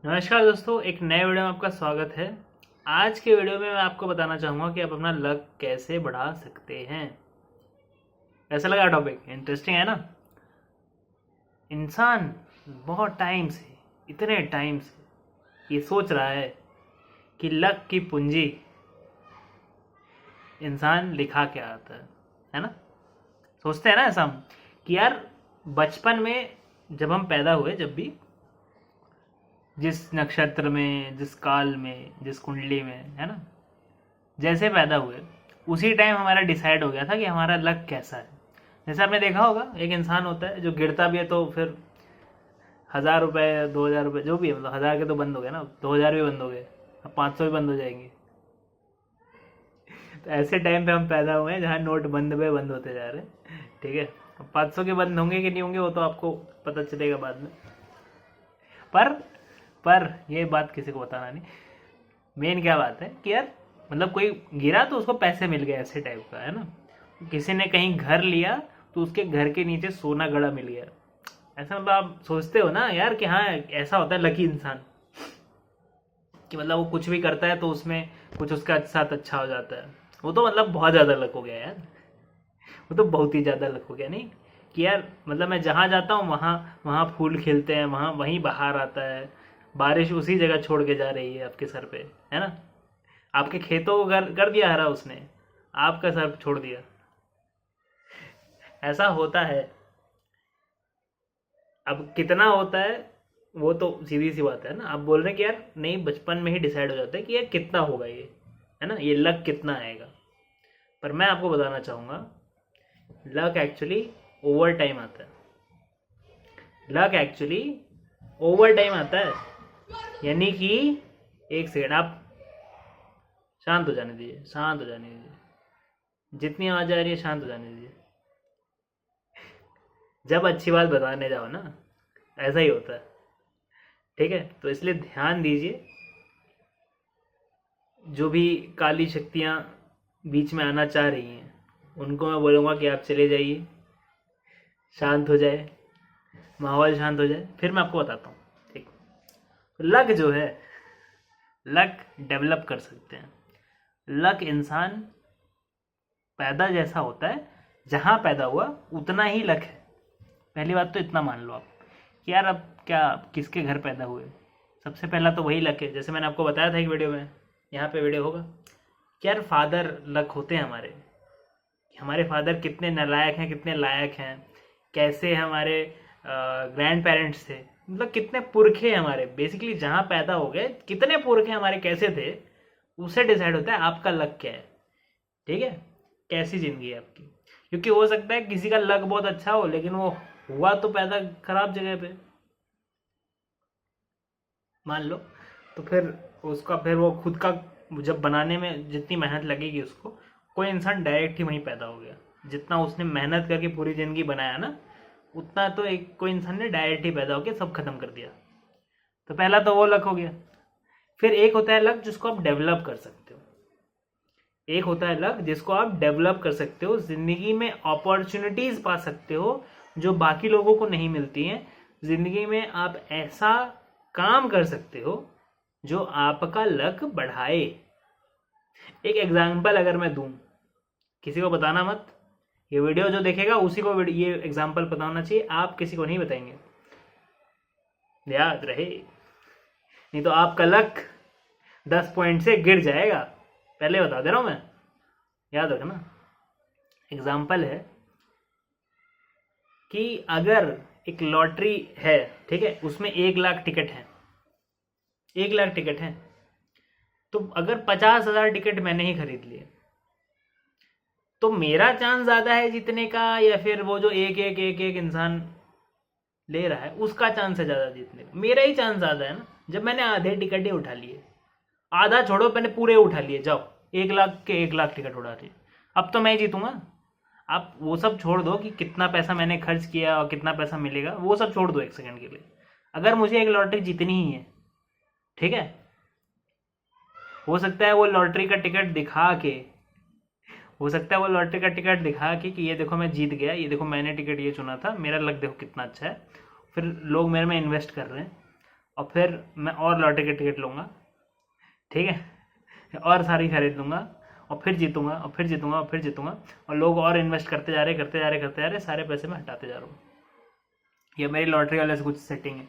नमस्कार दोस्तों, एक नए वीडियो में आपका स्वागत है। आज के वीडियो में मैं आपको बताना चाहूँगा कि आप अपना लक कैसे बढ़ा सकते हैं। ऐसा लगा टॉपिक इंटरेस्टिंग है ना। इंसान बहुत टाइम से, इतने टाइम से ये सोच रहा है कि लक की पूंजी इंसान लिखा क्या आता है ना। सोचते हैं ना ऐसा हम कि यार बचपन में जब हम पैदा हुए, जब भी जिस नक्षत्र में, जिस काल में, जिस कुंडली में, है ना, जैसे पैदा हुए उसी टाइम हमारा डिसाइड हो गया था कि हमारा लक कैसा है। जैसे आपने देखा होगा, एक इंसान होता है जो गिरता भी है तो फिर 1,000 रुपए, 2,000 रुपए, जो भी है, मतलब 1,000 के तो बंद हो गए ना, 2,000 भी बंद हो गए, अब 500 भी बंद हो जाएंगे। तो ऐसे टाइम पे हम पैदा हुए हैं जहाँ नोट बंद पे बंद होते जा रहे हैं। ठीक है, अब 500 के बंद होंगे कि नहीं होंगे वो तो आपको पता चलेगा बाद में। पर पर ये बात किसी को बताना नहीं। मेन क्या बात है कि यार मतलब कोई गिरा तो उसको पैसे मिल गए, ऐसे टाइप का है ना। किसी ने कहीं घर लिया तो उसके घर के नीचे सोना गड़ा मिल गया। ऐसा मतलब आप सोचते हो ना यार कि हाँ ऐसा होता है लकी इंसान, कि मतलब वो कुछ भी करता है तो उसमें कुछ उसका साथ अच्छा हो जाता है। वो तो मतलब बहुत ज़्यादा लक हो गया यार, वो तो बहुत ही ज़्यादा लक हो गया। नहीं कि यार मतलब मैं जहाँ जाता हूँ वहाँ वहाँ फूल खिलते हैं, वहाँ वहीं बाहर आता है, बारिश उसी जगह छोड़ के जा रही है आपके सर पे, है ना। आपके खेतों को कर दिया हरा उसने, आपका सर छोड़ दिया। ऐसा होता है। अब कितना होता है वो तो सीधी सी बात है ना। आप बोल रहे हैं कि यार नहीं, बचपन में ही डिसाइड हो जाता है कि यार कितना होगा ये, है ना, ये लक कितना आएगा। पर मैं आपको बताना चाहूंगा, लक एक्चुअली ओवर टाइम आता है। लक एक्चुअली ओवर टाइम आता है, यानी कि एक सेकेंड आप शांत हो जाने दीजिए, शांत हो जाने दीजिए, जितनी आवाज आ रही है शांत हो जाने दीजिए। जब अच्छी बात बताने जाओ ना, ऐसा ही होता है। ठीक है, तो इसलिए ध्यान दीजिए। जो भी काली शक्तियां बीच में आना चाह रही हैं उनको मैं बोलूँगा कि आप चले जाइए, शांत हो जाए, माहौल शांत हो जाए, फिर मैं आपको बताता हूँ। ठीक, लक जो है, लक डेवलप कर सकते हैं। लक इंसान पैदा जैसा होता है, जहाँ पैदा हुआ उतना ही लक है। पहली बात तो इतना मान लो आप कि यार अब क्या किसके घर पैदा हुए, सबसे पहला तो वही लक है। जैसे मैंने आपको बताया था एक वीडियो में, यहाँ पे वीडियो होगा कि यार फादर लक होते हैं हमारे। हमारे फादर कितने नालायक हैं, कितने लायक हैं, कैसे हमारे ग्रैंड पेरेंट्स थे, मतलब कितने पुरखे हमारे, बेसिकली जहाँ पैदा हो गए कितने पुरखे हमारे कैसे थे, उससे डिसाइड होता है आपका लक क्या है। ठीक है, कैसी जिंदगी है आपकी। क्योंकि हो सकता है किसी का लक बहुत अच्छा हो लेकिन वो हुआ तो पैदा खराब जगह पे, मान लो। तो फिर उसका फिर वो खुद का जब बनाने में जितनी मेहनत लगेगी उसको, कोई इंसान डायरेक्ट ही वहीं पैदा हो गया। जितना उसने मेहनत करके पूरी जिंदगी बनाया ना, उतना तो एक कोई इंसान ने डायरेक्ट ही पैदा होकर सब खत्म कर दिया। तो पहला तो वो लक हो गया। फिर एक होता है लक जिसको आप डेवलप कर सकते हो। एक होता है लक जिसको आप डेवलप कर सकते हो, जिंदगी में अपॉर्चुनिटीज पा सकते हो जो बाकी लोगों को नहीं मिलती हैं। जिंदगी में आप ऐसा काम कर सकते हो जो आपका लक बढ़ाए। एक एग्जाम्पल अगर मैं दूं, किसी को बताना मत, ये वीडियो जो देखेगा उसी को ये एग्जाम्पल पता होना चाहिए, आप किसी को नहीं बताएंगे, याद रहे, नहीं तो आपका लक 10 पॉइंट से गिर जाएगा। पहले बता दे रहा हूं मैं, याद रखना। एग्जाम्पल है कि अगर एक लॉटरी है, ठीक है, उसमें 1 लाख टिकट है, 1 लाख टिकट है, तो अगर 50,000 टिकट मैंने ही खरीद लिए तो मेरा चांस ज्यादा है जीतने का, या फिर वो जो एक एक एक एक इंसान ले रहा है उसका चांस है ज्यादा जीतने का? मेरा ही चांस ज्यादा है ना, जब मैंने आधे टिकट ही उठा लिए। आधा छोड़ो, मैंने पूरे उठा लिए, जाओ 1 लाख के 1 लाख टिकट उठा लिए, अब तो मैं ही जीतूंगा। आप वो सब छोड़ दो कि कितना पैसा मैंने खर्च किया और कितना पैसा मिलेगा, वो सब छोड़ दो एक सेकंड के लिए। अगर मुझे एक लॉटरी जीतनी ही है, ठीक है, हो सकता है वो लॉटरी का टिकट दिखा के, हो सकता है वो लॉटरी का टिकट दिखा के कि ये देखो मैं जीत गया, ये देखो मैंने टिकट ये चुना था, मेरा लक देखो कितना अच्छा है, फिर लोग मेरे में इन्वेस्ट कर रहे हैं, और फिर मैं और लॉटरी के टिकट लूँगा, ठीक है, और सारी खरीद लूँगा, और फिर जीतूंगा और फिर जीतूंगा और फिर जीतूंगा, और लोग और इन्वेस्ट करते जा रहे, सारे पैसे मैं हटाते जा रहा हूँ। ये मेरी लॉटरी वाले से कुछ सेटिंग है।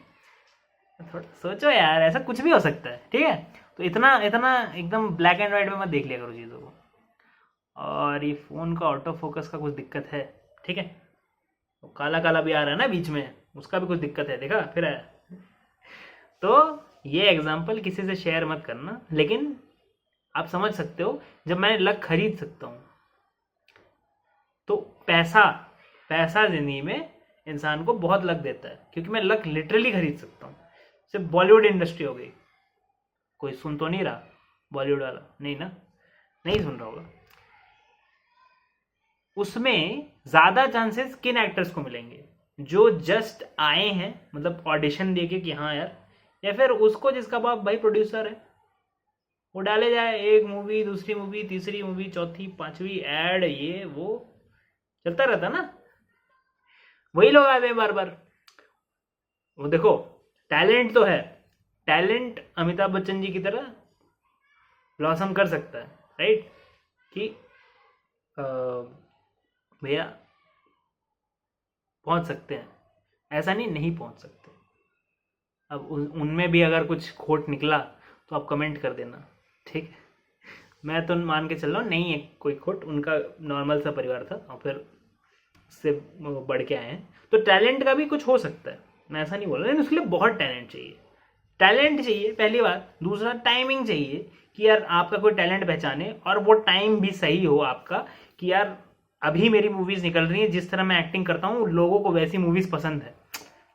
थोड़ा सोचो यार, ऐसा कुछ भी हो सकता है, ठीक है। तो इतना इतना एकदम ब्लैक एंड वाइट में मत देख लिया करो चीज़ों को। और ये फ़ोन का ऑटो फोकस का कुछ दिक्कत है, ठीक है। तो काला काला भी आ रहा है ना बीच में, उसका भी कुछ दिक्कत है, देखा फिर आया। तो ये एग्जाम्पल किसी से शेयर मत करना, लेकिन आप समझ सकते हो जब मैं लक खरीद सकता हूँ तो पैसा जिंदगी में इंसान को बहुत लक देता है, क्योंकि मैं लक लिटरली खरीद सकता हूँ। सिर्फ बॉलीवुड इंडस्ट्री हो गई, कोई सुन तो नहीं रहा बॉलीवुड वाला, नहीं ना, नहीं सुन रहा होगा। उसमें ज़्यादा चांसेस किन एक्टर्स को मिलेंगे? जो जस्ट आए हैं, मतलब ऑडिशन दे के कि हाँ यार, या फिर उसको जिसका बाप भाई प्रोड्यूसर है, वो डाले जाए एक मूवी, दूसरी मूवी, तीसरी मूवी, चौथी, पांचवी, ऐड, ये वो चलता रहता ना, वही लोग आते हैं बार बार। वो देखो, टैलेंट तो है, टैलेंट अमिताभ बच्चन जी की तरह ब्लॉसम कर सकता है, राइट, कि भैया पहुंच सकते हैं, ऐसा नहीं पहुंच सकते। अब उनमें भी अगर कुछ खोट निकला तो आप कमेंट कर देना, ठीक है। मैं तो मान के चल रहा हूँ नहीं है कोई खोट, उनका नॉर्मल सा परिवार था और फिर उससे बढ़ के आए हैं। तो टैलेंट का भी कुछ हो सकता है, मैं ऐसा नहीं बोल रहा, लेकिन उसके लिए बहुत टैलेंट चाहिए पहली बात। दूसरा, टाइमिंग चाहिए कि यार आपका कोई टैलेंट पहचाने, और वो टाइम भी सही हो आपका, कि यार अभी मेरी मूवीज निकल रही है, जिस तरह मैं एक्टिंग करता हूँ लोगों को वैसी मूवीज पसंद है।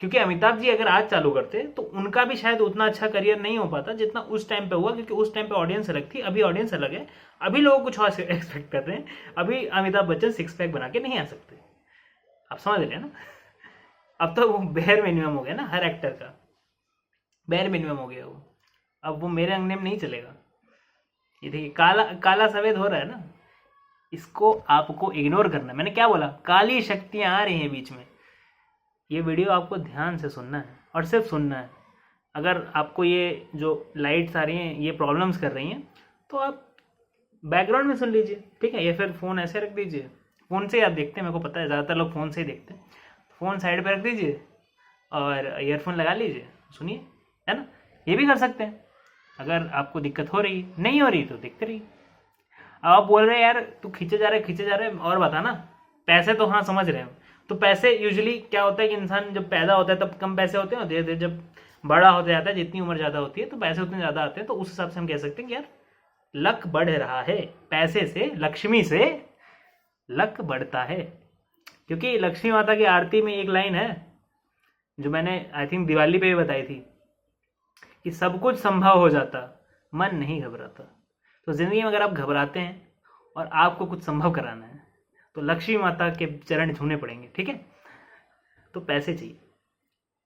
क्योंकि अमिताभ जी अगर आज चालू करते तो उनका भी शायद उतना अच्छा करियर नहीं हो पाता जितना उस टाइम पे हुआ, क्योंकि उस टाइम पे ऑडियंस अलग थी, अभी ऑडियंस अलग है। अभी लोग कुछ और एक्सपेक्ट कर रहे हैं, अभी अमिताभ बच्चन 6 पैक बना के नहीं आ सकते, आप समझ रहे हैं ना। अब तो वो बेयर मिनिमम हो गया ना, हर एक्टर का बेयर मिनिमम हो गया वो, अब वो मेरे अंगने में नहीं चलेगा। ये देखिए काला काला सफेद हो रहा है ना, इसको आपको इग्नोर करना है। मैंने क्या बोला, काली शक्तियां आ रही हैं बीच में। ये वीडियो आपको ध्यान से सुनना है और सिर्फ सुनना है। अगर आपको ये जो लाइट्स आ रही हैं ये प्रॉब्लम्स कर रही हैं तो आप बैकग्राउंड में सुन लीजिए, ठीक है, या फिर फ़ोन ऐसे रख दीजिए। फ़ोन से आप देखते हैं, मेरे को पता है ज़्यादातर लोग फ़ोन से ही देखते हैं। फ़ोन साइड पे रख दीजिए और ईयरफोन लगा लीजिए, सुनिए, है ना। ये भी कर सकते हैं। अगर आपको दिक्कत हो रही, नहीं हो रही तो देखते रहिए। अब आप बोल रहे हैं यार तू खींचे जा रहे और बता ना, पैसे तो हाँ समझ रहे हैं। तो पैसे यूजुअली क्या होता है कि इंसान जब पैदा होता है तब कम पैसे होते हैं, और धीरे धीरे जब बड़ा होता जाता है, जितनी उम्र ज़्यादा होती है तो पैसे उतने ज़्यादा आते हैं। तो उस हिसाब से हम कह सकते हैं कि यार लक बढ़ रहा है, पैसे से, लक्ष्मी से लक बढ़ता है। क्योंकि लक्ष्मी माता की आरती में एक लाइन है जो मैंने आई थिंक दिवाली पे भी बताई थी, कि सब कुछ संभव हो जाता, मन नहीं घबराता। तो जिंदगी में अगर आप घबराते हैं और आपको कुछ संभव कराना है तो लक्ष्मी माता के चरण छूने पड़ेंगे, ठीक है। तो पैसे चाहिए,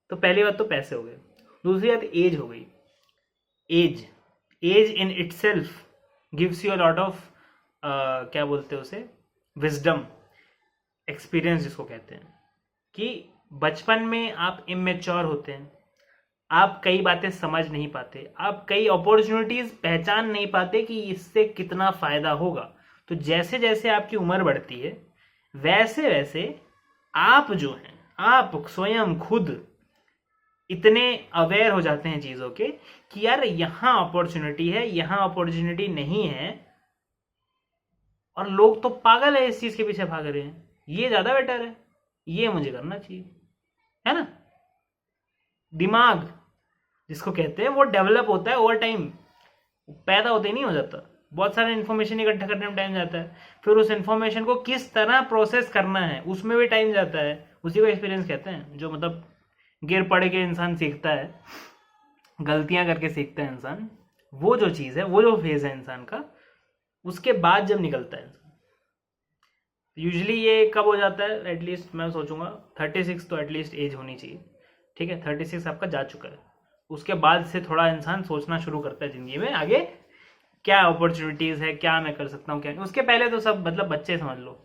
तो पहली बात तो पैसे हो गए। दूसरी बात एज हो गई। Age in itself gives you a lot of क्या बोलते हैं उसे, विजडम, एक्सपीरियंस जिसको कहते हैं। कि बचपन में आप इमेच्योर होते हैं, आप कई बातें समझ नहीं पाते, आप कई अपॉर्चुनिटीज पहचान नहीं पाते कि इससे कितना फायदा होगा। तो जैसे जैसे आपकी उम्र बढ़ती है वैसे वैसे आप जो हैं, आप स्वयं खुद इतने अवेयर हो जाते हैं चीज़ों के कि यार यहाँ अपॉर्चुनिटी है, यहाँ अपॉर्चुनिटी नहीं है, और लोग तो पागल है इस चीज़ के पीछे भाग रहे हैं, ये ज़्यादा बेटर है, ये मुझे करना चाहिए, है ना। दिमाग जिसको कहते हैं वो डेवलप होता है ओवर टाइम, पैदा होते ही नहीं हो जाता। बहुत सारे इन्फॉर्मेशन इकट्ठा करने में टाइम जाता है, फिर उस इन्फॉर्मेशन को किस तरह प्रोसेस करना है उसमें भी टाइम जाता है। उसी को एक्सपीरियंस कहते हैं, जो मतलब गिर पड़ के इंसान सीखता है, गलतियां करके सीखता है इंसान। वो जो चीज़ है, वो जो फेज है इंसान का, उसके बाद जब निकलता है इंसान, यूजली ये कब हो जाता है, एटलीस्ट मैं सोचूंगा 36 तो एटलीस्ट एज होनी चाहिए, ठीक है। 36 आपका जा चुका है, उसके बाद से थोड़ा इंसान सोचना शुरू करता है ज़िंदगी में आगे क्या अपॉर्चुनिटीज़ है, क्या मैं कर सकता हूँ, क्या नहीं। उसके पहले तो सब मतलब बच्चे समझ लो,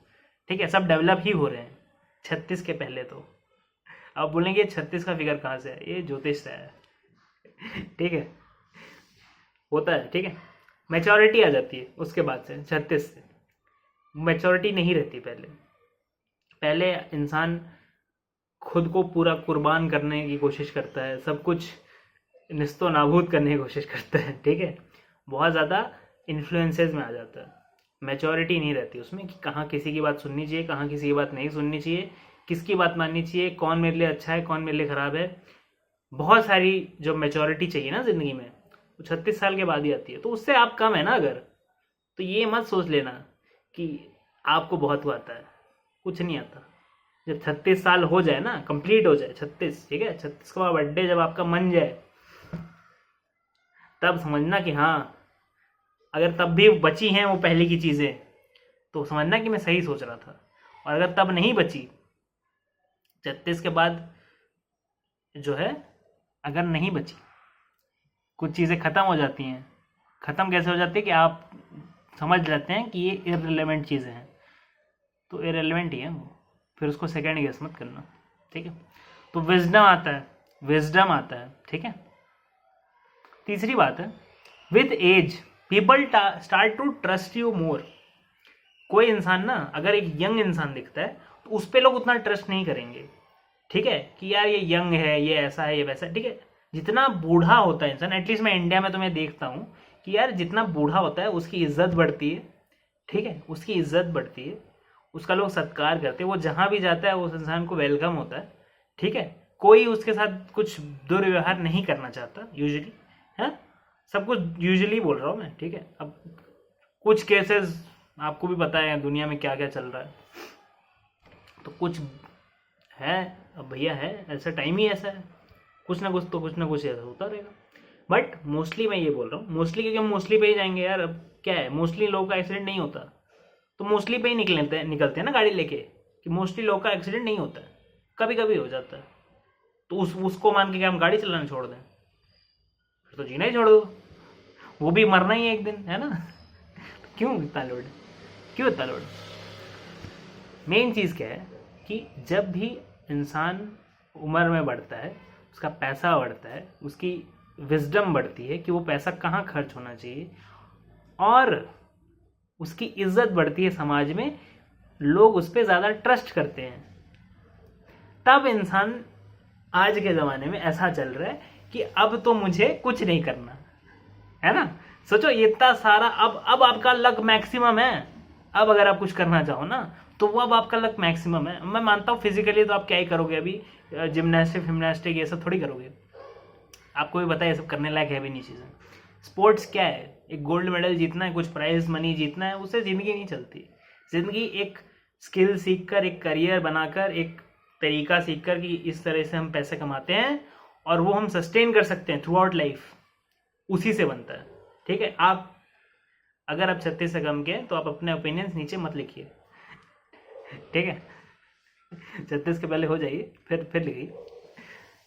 ठीक है, सब डेवलप ही हो रहे हैं 36 के पहले। तो आप बोलेंगे 36 का फिगर कहाँ से है, ये ज्योतिष से है, ठीक है, होता है। ठीक है, मैच्योरिटी आ जाती है उसके बाद से 36 से। मैच्योरिटी नहीं रहती पहले। पहले इंसान खुद को पूरा कुर्बान करने की कोशिश करता है, सब कुछ निस्तो नाबूद करने की कोशिश करता है। ठीक है, बहुत ज़्यादा इन्फ्लुएंसेस में आ जाता है, मैच्योरिटी नहीं रहती उसमें कि कहाँ किसी की बात सुननी चाहिए, कहाँ किसी की बात नहीं सुननी चाहिए, किसकी बात माननी चाहिए, कौन मेरे लिए अच्छा है, कौन मेरे लिए ख़राब है। बहुत सारी जो मैच्योरिटी चाहिए ना ज़िंदगी में, वो 36 साल के बाद ही आती है। तो उससे आप कम है ना अगर, तो ये मत सोच लेना कि आपको बहुत वो आता है, कुछ नहीं आता। जब 36 साल हो जाए ना, कंप्लीट हो जाए 36, ठीक है, 36 का बर्थडे जब आपका मन जाए, तब समझना कि हाँ, अगर तब भी बची हैं वो पहले की चीज़ें, तो समझना कि मैं सही सोच रहा था। और अगर तब नहीं बची, 36 के बाद जो है, अगर नहीं बची, कुछ चीज़ें ख़त्म हो जाती हैं। ख़त्म कैसे हो जाती है कि आप समझ लेते हैं कि ये इररिलेवेंट चीज़ें हैं, तो इररिलेवेंट ही है वो, फिर उसको सेकंड गेस मत करना। ठीक है, तो विजडम आता है, विजडम आता है। ठीक है, तीसरी बात है, with age people start to trust you more. कोई इंसान ना अगर एक यंग इंसान दिखता है तो उस पर लोग उतना ट्रस्ट नहीं करेंगे। ठीक है, कि यार ये यंग है, ये ऐसा है, ये वैसा है। ठीक है, जितना बूढ़ा होता है इंसान, एटलीस्ट मैं इंडिया में तो मैं देखता हूँ कि यार जितना बूढ़ा होता है उसकी इज्जत बढ़ती है। ठीक है, उसकी इज्जत बढ़ती है, उसका लोग सत्कार करते हैं, वो जहाँ भी जाता है उस इंसान को वेलकम होता है। ठीक है, कोई उसके साथ कुछ दुर्व्यवहार नहीं करना चाहता यूजुअली, है, सब कुछ यूजुअली बोल रहा हूँ मैं। ठीक है, अब कुछ केसेस आपको भी पता है दुनिया में क्या क्या चल रहा है, तो कुछ है, अब भैया है, ऐसा टाइम ही ऐसा है, कुछ ना कुछ तो कुछ ना कुछ ऐसा होता रहेगा। बट मोस्टली मैं ये बोल रहा हूँ, मोस्टली क्योंकि हम मोस्टली पे ही जाएंगे यार। अब क्या है, मोस्टली लोगों का एक्सीडेंट नहीं होता, तो मोस्टली पे ही निकलते हैं ना गाड़ी लेके, कि मोस्टली लोगों का एक्सीडेंट नहीं होता है, कभी कभी हो जाता है। तो उसको मान के क्या हम गाड़ी चलाना छोड़ दें? फिर तो जीना ही छोड़ दो, वो भी मरना ही है एक दिन, है ना। क्यों इतना लोड, क्यों इतना लोड? मेन चीज़ क्या है कि जब भी इंसान उम्र में बढ़ता है, उसका पैसा बढ़ता है, उसकी विजडम बढ़ती है कि वो पैसा कहाँ खर्च होना चाहिए, और उसकी इज्जत बढ़ती है समाज में, लोग उस पर ज़्यादा ट्रस्ट करते हैं, तब इंसान आज के ज़माने में ऐसा चल रहा है कि अब तो मुझे कुछ नहीं करना है ना। सोचो इतना सारा, अब आपका लक मैक्सिमम है। अब अगर आप कुछ करना चाहो ना, तो वो अब आपका लक मैक्सिमम है। मैं मानता हूँ फिजिकली तो आप क्या ही करोगे, अभी जिमनास्टिक ये सब थोड़ी करोगे, आपको भी पता है ये सब करने लायक है भी नहीं चीज़ें। स्पोर्ट्स क्या है, एक गोल्ड मेडल जीतना है, कुछ प्राइज मनी जीतना है, उससे ज़िंदगी नहीं चलती। ज़िंदगी एक स्किल सीख कर, एक करियर बनाकर, एक तरीका सीख कर कि इस तरह से हम पैसे कमाते हैं और वो हम सस्टेन कर सकते हैं थ्रू आउट लाइफ, उसी से बनता है। ठीक है, आप अगर आप 36 से कम के हैं तो आप अपने ओपिनियंस नीचे मत लिखिए, ठीक है। 36 के पहले हो जाइए, फिर लिखिए।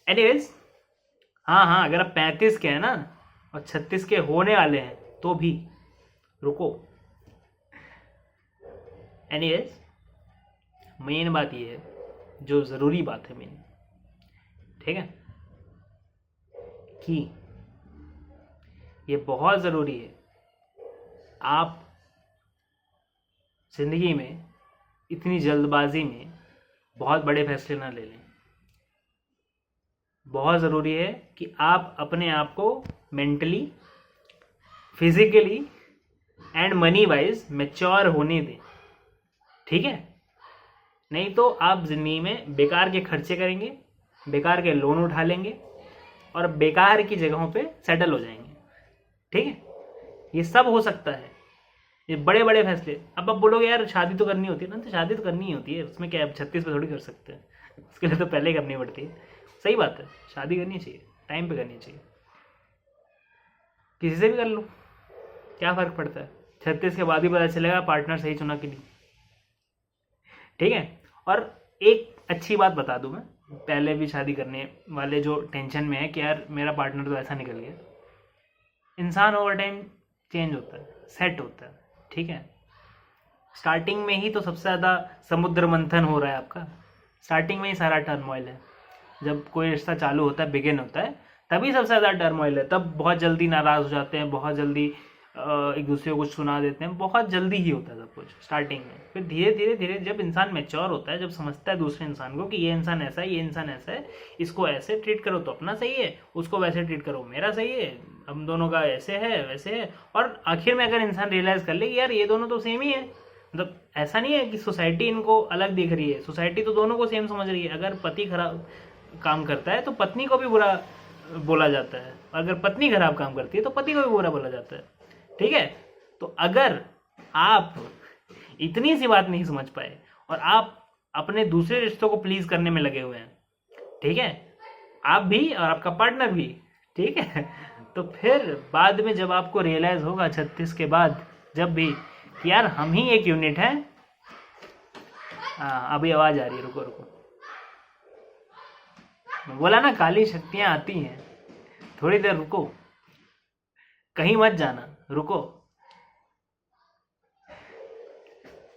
एनीवेज, हाँ, अगर आप 35 के हैं ना और 36 के होने वाले हैं तो भी रुको। एनीवेज, मेन बात ये है, जो ज़रूरी बात है मेन, ठीक है, कि ये बहुत ज़रूरी है आप ज़िंदगी में इतनी जल्दबाजी में बहुत बड़े फैसले ना ले लें। बहुत ज़रूरी है कि आप अपने आप को mentally, physically and money wise mature होने दें, ठीक है। नहीं तो आप ज़िंदगी में बेकार के खर्चे करेंगे, बेकार के लोन उठा लेंगे और बेकार की जगहों पे सेटल हो जाएंगे, ठीक है। ये सब हो सकता है, ये बड़े बड़े फैसले। अब आप बोलोगे यार शादी तो करनी होती है ना, तो शादी तो करनी ही होती है, उसमें क्या 36 पे थोड़ी कर सकते हैं, उसके लिए तो पहले करनी पड़ती है। सही बात है, शादी करनी चाहिए, टाइम पे करनी चाहिए, किसी से भी कर लो, क्या फ़र्क पड़ता है। 36 के बाद ही पता चलेगा पार्टनर सही चुना कि नहीं, ठीक है। और एक अच्छी बात बता दूं मैं, पहले भी शादी करने वाले जो टेंशन में है कि यार मेरा पार्टनर तो ऐसा निकल गया, इंसान ओवर टाइम चेंज होता है, सेट होता है, ठीक है। स्टार्टिंग में ही तो सबसे ज़्यादा समुद्र मंथन हो रहा है आपका, स्टार्टिंग में ही सारा टर्मोइल है। जब कोई रिश्ता चालू होता है, बिगिन होता है, तभी सबसे ज़्यादा टर्मोइल है। तब बहुत जल्दी नाराज़ हो जाते हैं, बहुत जल्दी एक दूसरे को सुना देते हैं, बहुत जल्दी ही होता है सब कुछ स्टार्टिंग में। फिर धीरे धीरे धीरे जब इंसान मैच्योर होता है, जब समझता है दूसरे इंसान को कि ये इंसान ऐसा है, ये इंसान ऐसा है, इसको ऐसे ट्रीट करो तो अपना सही है, उसको वैसे ट्रीट करो मेरा सही है, हम दोनों का ऐसे है वैसे है, और आखिर में अगर इंसान रियलाइज़ कर ले कि यार ये दोनों तो सेम ही है, मतलब ऐसा नहीं है कि सोसाइटी इनको अलग दिख रही है, सोसाइटी तो दोनों को सेम समझ रही है। अगर पति खराब काम करता है तो पत्नी को भी बुरा बोला जाता है, अगर पत्नी खराब काम करती है तो पति को भी बुरा बोला जाता है। ठीक है, तो अगर आप इतनी सी बात नहीं समझ पाए और आप अपने दूसरे रिश्तों को प्लीज करने में लगे हुए हैं, ठीक है, आप भी और आपका पार्टनर भी, ठीक है, तो फिर बाद में जब आपको रियलाइज होगा 36 के बाद जब भी कि यार हम ही एक यूनिट है। अभी आवाज आ रही है, रुको रुको, बोला ना काली शक्तियां आती हैं, थोड़ी देर रुको, कहीं मत जाना, रुको।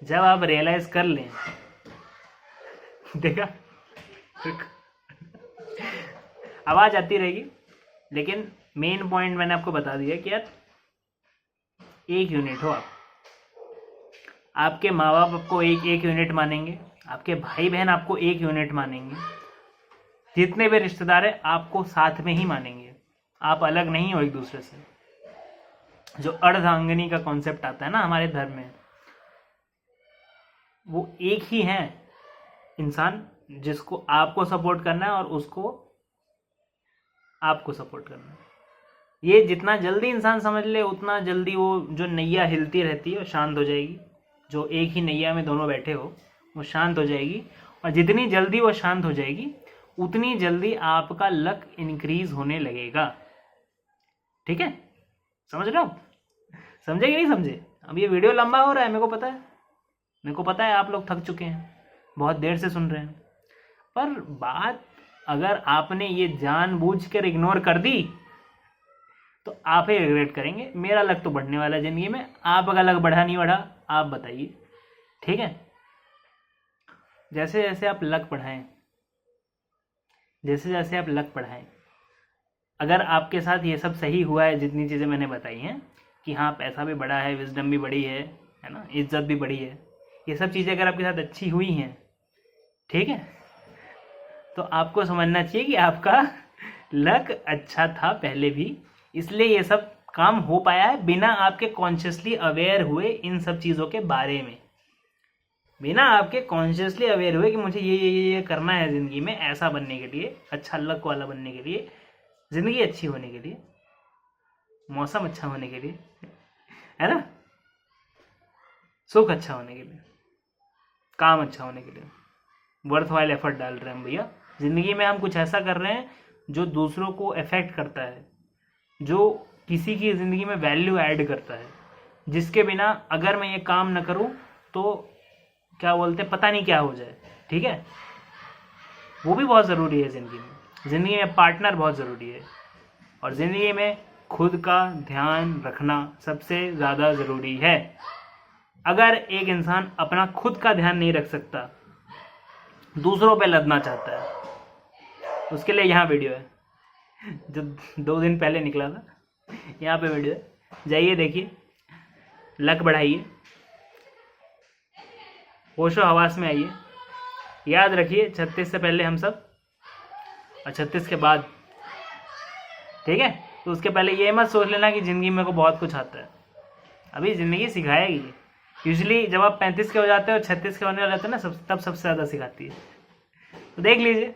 जब आप रियलाइज कर लें, देखा, आवाज आती रहेगी, लेकिन मेन पॉइंट मैंने आपको बता दिया कि यार एक यूनिट हो आप। आपके माँ बाप आपको एक यूनिट मानेंगे, आपके भाई बहन आपको एक यूनिट मानेंगे, जितने भी रिश्तेदार हैं आपको साथ में ही मानेंगे, आप अलग नहीं हो एक दूसरे से। जो अर्धांगिनी का कॉन्सेप्ट आता है ना हमारे धर्म में, वो एक ही है इंसान जिसको आपको सपोर्ट करना है और उसको आपको सपोर्ट करना है। ये जितना जल्दी इंसान समझ ले उतना जल्दी वो जो नैया हिलती रहती है वो शांत हो जाएगी। जो एक ही नैया में दोनों बैठे हो वो शांत हो जाएगी, और जितनी जल्दी वो शांत हो जाएगी उतनी जल्दी आपका लक इंक्रीज होने लगेगा। ठीक है, समझ रहे हो? समझे कि नहीं समझे? अब ये वीडियो लंबा हो रहा है, मेरे को पता है आप लोग थक चुके हैं, बहुत देर से सुन रहे हैं, पर बात अगर आपने ये जानबूझकर इग्नोर कर दी तो आप ही रिग्रेट करेंगे। मेरा लक तो बढ़ने वाला है जिंदगी में, आपका लक बढ़ा नहीं बढ़ा आप बताइए। ठीक है, जैसे जैसे आप लक बढ़ाएं, अगर आपके साथ ये सब सही हुआ है, जितनी चीज़ें मैंने बताई हैं कि हाँ पैसा भी बढ़ा है, विजडम भी बढ़ी है ना, इज्जत भी बढ़ी है, ये सब चीज़ें अगर आपके साथ अच्छी हुई हैं, ठीक है, तो आपको समझना चाहिए कि आपका लक अच्छा था पहले भी, इसलिए ये सब काम हो पाया है बिना आपके कॉन्शियसली अवेयर हुए इन सब चीज़ों के बारे में। बिना आपके कॉन्शियसली अवेयर हुए कि मुझे ये करना है ज़िंदगी में, ऐसा बनने के लिए, अच्छा लक वाला बनने के लिए, ज़िंदगी अच्छी होने के लिए, मौसम अच्छा होने के लिए, है ना, सुख अच्छा होने के लिए, काम अच्छा होने के लिए वर्थ वाइल एफर्ट डाल रहे हैं हम भैया। ज़िंदगी में हम कुछ ऐसा कर रहे हैं जो दूसरों को अफेक्ट करता है, जो किसी की ज़िंदगी में वैल्यू ऐड करता है, जिसके बिना अगर मैं ये काम न करूं तो क्या बोलते हैं, पता नहीं क्या हो जाए। ठीक है, वो भी बहुत ज़रूरी है ज़िंदगी में। ज़िंदगी में पार्टनर बहुत ज़रूरी है, और ज़िंदगी में खुद का ध्यान रखना सबसे ज़्यादा ज़रूरी है। अगर एक इंसान अपना खुद का ध्यान नहीं रख सकता, दूसरों पे लदना चाहता है, उसके लिए यहाँ वीडियो है जो 2 दिन पहले निकला था, यहाँ पे वीडियो है, जाइए देखिए, लक बढ़ाइए, होशो हवास में आइए। याद रखिए 36 से पहले हम सब, और 36 के बाद, ठीक है। तो उसके पहले ये मत सोच लेना कि ज़िंदगी में को बहुत कुछ आता है, अभी ज़िंदगी सिखाएगी। यूजुअली जब आप 35 के हो जाते हो, 36 के होने वाले होते हैं ना, तब सबसे ज़्यादा सिखाती है। तो देख लीजिए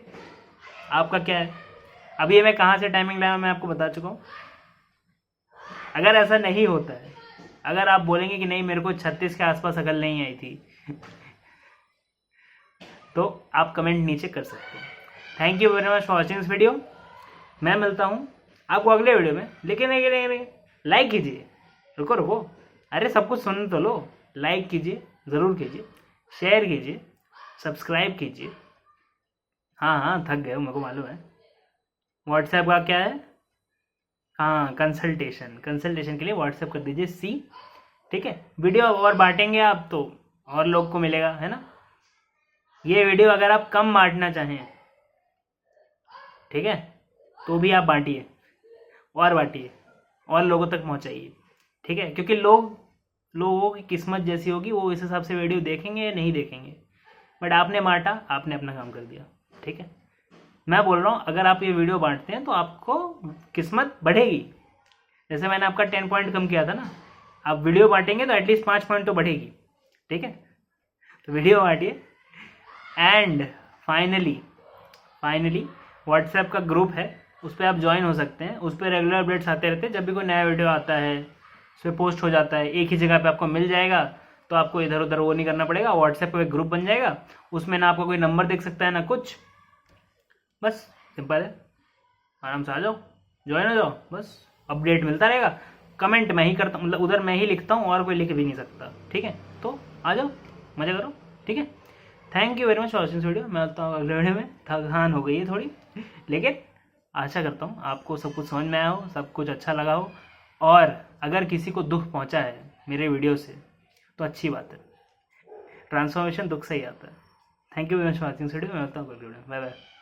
आपका क्या है। अभी ये मैं कहाँ से टाइमिंग लाया मैं आपको बता चुका हूँ। अगर ऐसा नहीं होता है, अगर आप बोलेंगे कि नहीं मेरे को 36 के आसपास अकल नहीं आई थी तो आप कमेंट नीचे कर सकते हैं। Thank you very much for watching this video. मैं मिलता हूँ आपको अगले वीडियो में, लेकिन लाइक कीजिए, रुको, अरे सब कुछ सुन तो लो। लाइक कीजिए, ज़रूर कीजिए, शेयर कीजिए, सब्सक्राइब कीजिए। हाँ थक गए हो, मेरे को मालूम है। व्हाट्सएप का क्या है, हाँ कंसल्टेशन के लिए व्हाट्सएप कर दीजिए सी, ठीक है। वीडियो और बांटेंगे आप तो और लोग को मिलेगा, है ना। ये वीडियो अगर आप कम बांटना चाहें, ठीक है, तो भी आप बांटिए। और बांटिए और लोगों तक पहुंचाइए, ठीक है। क्योंकि लोगों की किस्मत जैसी होगी वो इस हिसाब से वीडियो देखेंगे या नहीं देखेंगे। बट आपने बांटा, आपने अपना काम कर दिया, ठीक है। मैं बोल रहा हूँ अगर आप ये वीडियो बांटते हैं तो आपको किस्मत बढ़ेगी। जैसे मैंने आपका 10 पॉइंट कम किया था ना, आप वीडियो बांटेंगे तो एटलीस्ट 5 पॉइंट तो बढ़ेगी, ठीक है। तो वीडियो बांटिए। एंड फाइनली व्हाट्सएप का ग्रुप है, उस पर आप ज्वाइन हो सकते हैं। उस पर रेगुलर अपडेट्स आते रहते हैं, जब भी कोई नया वीडियो आता है उस पर पोस्ट हो जाता है, एक ही जगह पे आपको मिल जाएगा। तो आपको इधर उधर वो नहीं करना पड़ेगा। व्हाट्सएप पे एक ग्रुप बन जाएगा, उसमें ना आपको कोई नंबर दिख सकता है ना कुछ, बस सिंपल है। आराम से आ जाओ, ज्वाइन हो जाओ, बस अपडेट मिलता रहेगा। कमेंट मैं ही करता हूँ, मतलब उधर मैं ही लिखता हूँ और कोई लिख भी नहीं सकता, ठीक है। तो आ जाओ, मज़ा करो, ठीक है। Thank you very much for watching video. मैं आता हूँ अगले वीडियो में। थकान हो गई है थोड़ी, लेकिन आशा करता हूँ आपको सब कुछ समझ में आया हो, सब कुछ अच्छा लगा हो। और अगर किसी को दुख पहुँचा है मेरे वीडियो से तो अच्छी बात है, ट्रांसफॉर्मेशन दुख से ही आता है। Thank you very much for watching video. मैं आता हूँ अगले वीडियो में। Bye bye.